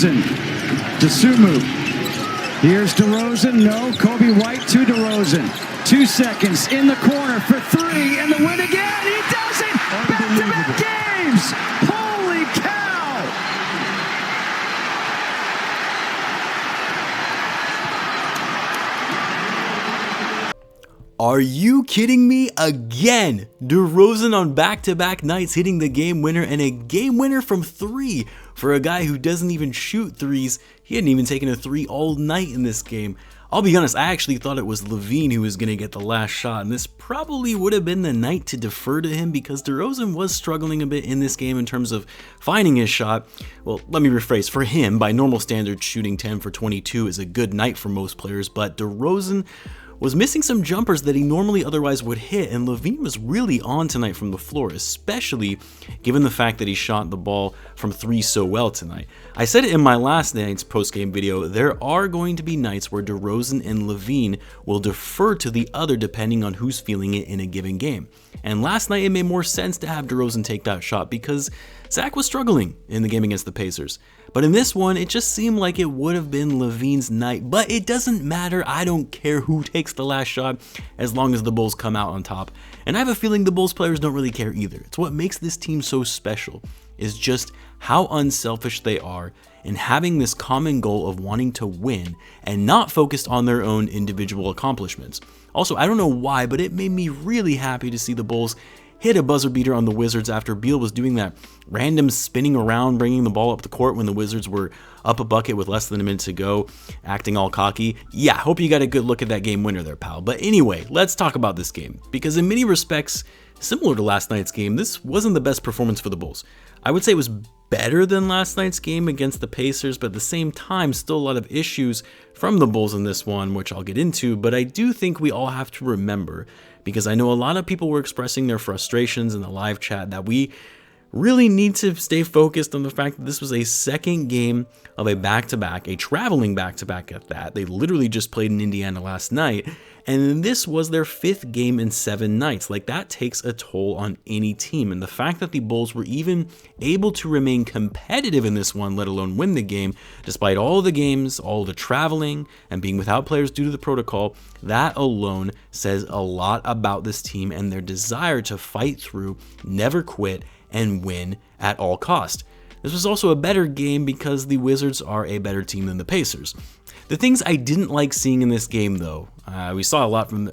DeRozan. Dosunmu. Here's DeRozan. No. Coby White to DeRozan. 2 seconds in the corner for three, and the win again. He does it! Back-to-back games! Holy cow! Are you kidding me? Again! DeRozan on back-to-back nights hitting the game winner, and a game winner from three for a guy who doesn't even shoot threes. He hadn't even taken a three all night in this game. I'll be honest, I actually thought it was Lavine who was going to get the last shot, and this probably would have been the night to defer to him because DeRozan was struggling a bit in this game in terms of finding his shot. Well, let me rephrase. For him, by normal standards, shooting 10 for 22 is a good night for most players, but DeRozan was missing some jumpers that he normally otherwise would hit, and Lavine was really on tonight from the floor, especially given the fact that he shot the ball from three so well tonight. I said it in my last night's post-game video, there are going to be nights where DeRozan and Lavine will defer to the other depending on who's feeling it in a given game. And last night it made more sense to have DeRozan take that shot because Zach was struggling in the game against the Pacers. But in this one, it just seemed like it would have been Lavine's night. But it doesn't matter. I don't care who takes the last shot as long as the Bulls come out on top. And I have a feeling the Bulls players don't really care either. It's what makes this team so special is just how unselfish they are in having this common goal of wanting to win and not focused on their own individual accomplishments. Also, I don't know why, but it made me really happy to see the Bulls hit a buzzer beater on the Wizards after Beal was doing that random spinning around, bringing the ball up the court when the Wizards were up a bucket with less than a minute to go, acting all cocky. Yeah, hope you got a good look at that game winner there, pal. But anyway, let's talk about this game, because in many respects, similar to last night's game, this wasn't the best performance for the Bulls. I would say it was better than last night's game against the Pacers, but at the same time, still a lot of issues from the Bulls in this one, which I'll get into. But I do think we all have to remember, because I know a lot of people were expressing their frustrations in the live chat, that we really need to stay focused on the fact that this was a second game of a back-to-back, a traveling back-to-back at that. They literally just played in Indiana last night, and this was their fifth game in 7 nights. Like, that takes a toll on any team, and the fact that the Bulls were even able to remain competitive in this one, let alone win the game, despite all the games, all the traveling, and being without players due to the protocol, that alone says a lot about this team and their desire to fight through, never quit, and win at all cost. This was also a better game because the Wizards are a better team than the Pacers. The things I didn't like seeing in this game, though, we saw a lot from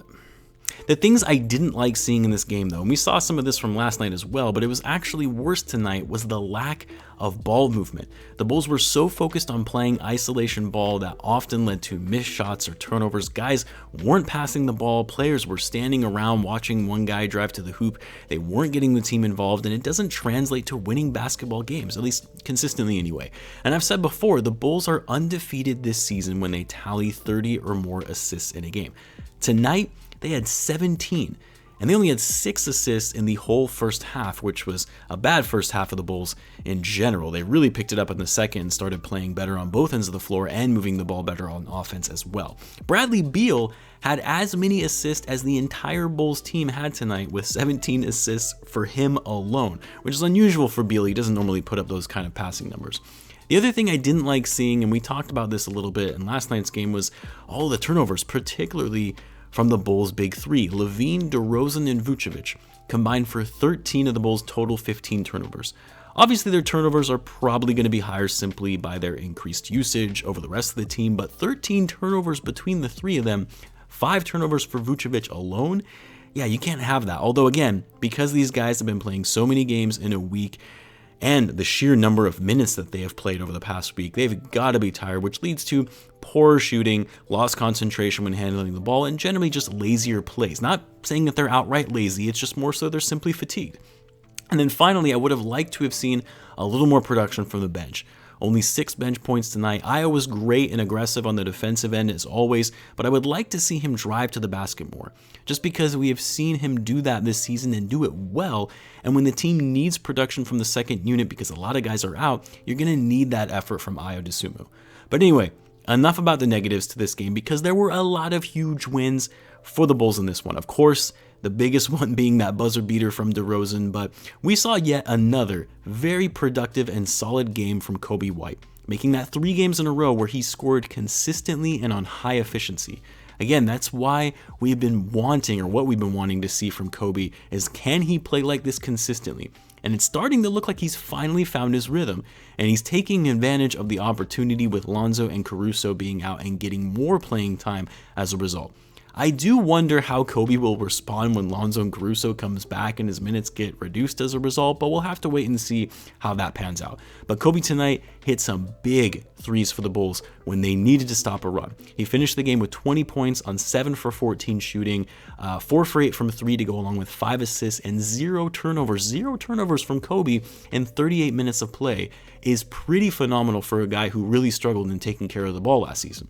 the things I didn't like seeing in this game, though, and we saw some of this from last night as well, but it was actually worse tonight, was the lack of ball movement. The Bulls were so focused on playing isolation ball that often led to missed shots or turnovers. Guys weren't passing the ball. Players were standing around watching one guy drive to the hoop. They weren't getting the team involved, and it doesn't translate to winning basketball games, at least consistently anyway. And I've said before, the Bulls are undefeated this season when they tally 30 or more assists in a game. Tonight, they had 17, and they only had 6 assists in the whole first half, which was a bad first half of the Bulls in general. They really picked it up in the second and started playing better on both ends of the floor and moving the ball better on offense as well. Bradley Beal had as many assists as the entire Bulls team had tonight, with 17 assists for him alone, which is unusual for Beal. He doesn't normally put up those kind of passing numbers. The other thing I didn't like seeing, and we talked about this a little bit in last night's game, was all the turnovers, particularly from the Bulls' big three. Lavine, DeRozan, and Vucevic combined for 13 of the Bulls' total 15 turnovers. Obviously, their turnovers are probably going to be higher simply by their increased usage over the rest of the team, but 13 turnovers between the three of them, 5 turnovers for Vucevic alone, yeah, you can't have that. Although, again, because these guys have been playing so many games in a week, and the sheer number of minutes that they have played over the past week, they've got to be tired, which leads to poor shooting, lost concentration when handling the ball, and generally just lazier plays. Not saying that they're outright lazy, it's just more so they're simply fatigued. And then finally, I would have liked to have seen a little more production from the bench. Only 6 bench points tonight. Io was great and aggressive on the defensive end as always, but I would like to see him drive to the basket more, just because we have seen him do that this season and do it well. And when the team needs production from the second unit because a lot of guys are out, you're going to need that effort from Io Dosunmu. But anyway, enough about the negatives to this game, because there were a lot of huge wins for the Bulls in this one. Of course, the biggest one being that buzzer beater from DeRozan, but we saw yet another very productive and solid game from Coby White, making that 3 games in a row where he scored consistently and on high efficiency. Again, that's why we've been wanting, or what we've been wanting to see from Coby, is can he play like this consistently? And it's starting to look like he's finally found his rhythm, and he's taking advantage of the opportunity with Lonzo and Caruso being out and getting more playing time as a result. I do wonder how Coby will respond when Lonzo and Caruso comes back and his minutes get reduced as a result, but we'll have to wait and see how that pans out. But Coby tonight hit some big threes for the Bulls when they needed to stop a run. He finished the game with 20 points on 7 for 14 shooting, 4 for 8 from 3 to go along with 5 assists and 0 turnovers. 0 turnovers from Coby in 38 minutes of play is pretty phenomenal for a guy who really struggled in taking care of the ball last season.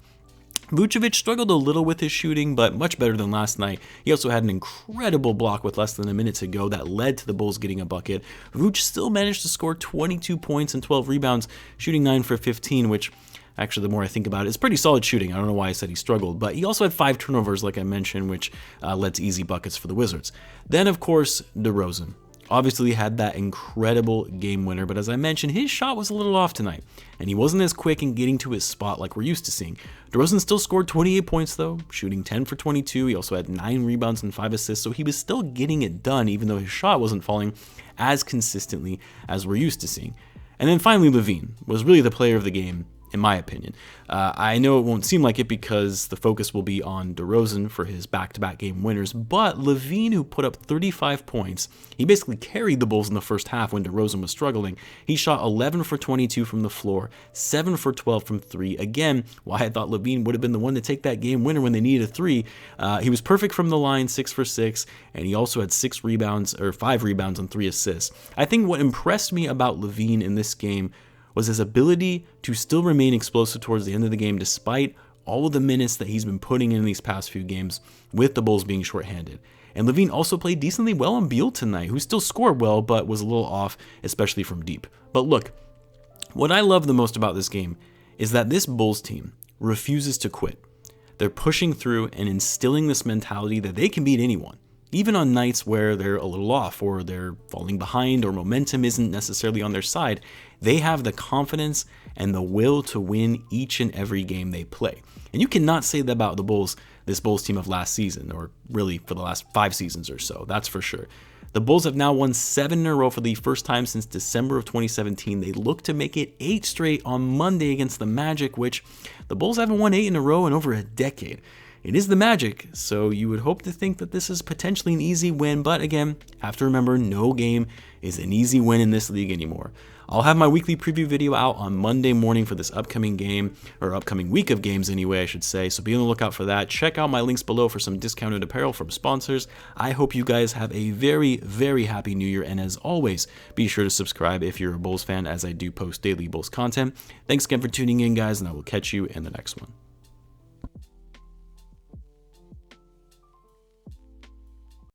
Vucevic struggled a little with his shooting, but much better than last night. He also had an incredible block with less than a minute to go that led to the Bulls getting a bucket. Vuce still managed to score 22 points and 12 rebounds, shooting 9 for 15, which actually, the more I think about it, is pretty solid shooting. I don't know why I said he struggled, but he also had 5 turnovers, like I mentioned, which led to easy buckets for the Wizards. Then, of course, DeRozan. Obviously had that incredible game winner, but as I mentioned, his shot was a little off tonight, and he wasn't as quick in getting to his spot like we're used to seeing. DeRozan still scored 28 points though, shooting 10 for 22. He also had 9 rebounds and 5 assists, so he was still getting it done even though his shot wasn't falling as consistently as we're used to seeing. And then finally, Lavine was really the player of the game, in my opinion. I know it won't seem like it because the focus will be on DeRozan for his back-to-back game winners, but Lavine, who put up 35 points, he basically carried the Bulls in the first half when DeRozan was struggling. He shot 11 for 22 from the floor, 7 for 12 from 3. Again, why I thought Lavine would have been the one to take that game winner when they needed a 3. He was perfect from the line, 6 for 6, and he also had 5 rebounds and 3 assists. I think what impressed me about Lavine in this game was his ability to still remain explosive towards the end of the game despite all of the minutes that he's been putting in these past few games with the Bulls being shorthanded. And Lavine also played decently well on Beal tonight, who still scored well but was a little off, especially from deep. But look, what I love the most about this game is that this Bulls team refuses to quit. They're pushing through and instilling this mentality that they can beat anyone, even on nights where they're a little off or they're falling behind or momentum isn't necessarily on their side. They have the confidence and the will to win each and every game they play. And you cannot say that about the Bulls, this Bulls team of last season, or really for the last 5 seasons or so, that's for sure. The Bulls have now won 7 in a row for the first time since December of 2017. They look to make it 8 straight on Monday against the Magic, which the Bulls haven't won 8 in a row in over a decade. It is the Magic, so you would hope to think that this is potentially an easy win, but again, have to remember no game is an easy win in this league anymore. I'll have my weekly preview video out on Monday morning for this upcoming game, or upcoming week of games anyway, I should say, so be on the lookout for that. Check out my links below for some discounted apparel from sponsors. I hope you guys have a very, very happy New Year, and as always, be sure to subscribe if you're a Bulls fan, as I do post daily Bulls content. Thanks again for tuning in, guys, and I will catch you in the next one.